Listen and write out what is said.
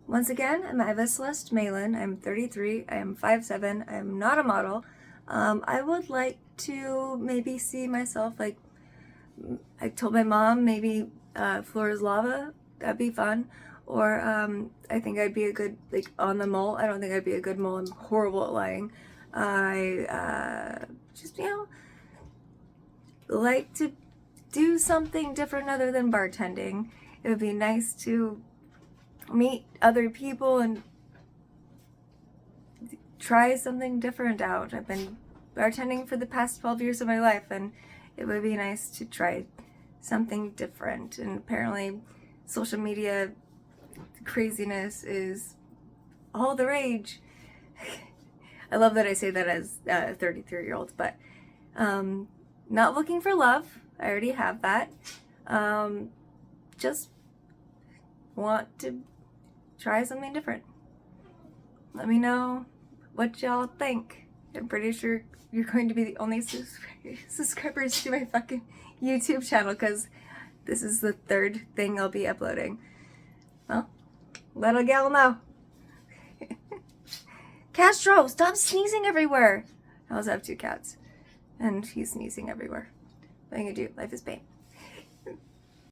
Once again, I'm Eva Celeste Malin. I'm 33. I am 5'7". I am not a model. I would like to maybe see myself, like, I told my mom, maybe Floor is Lava. That'd be fun. Or I think I'd be a good, like, on the mole. I don't think I'd be a good mole. I'm horrible at lying. I just, like to do something different other than bartending. It would be nice to meet other people and try something different out. I've been bartending for the past 12 years of my life, and it would be nice to try something different. And apparently social media craziness is all the rage. I love that I say that as a 33-year-old, but not looking for love. I already have that. Just want to try something different. Let me know what y'all think. I'm pretty sure you're going to be the only subscribers to my fucking YouTube channel, because this is the third thing I'll be uploading. Well, let a gal know. Castro, stop sneezing everywhere. I also have 2 cats, and he's sneezing everywhere. What are you gonna do? Life is pain.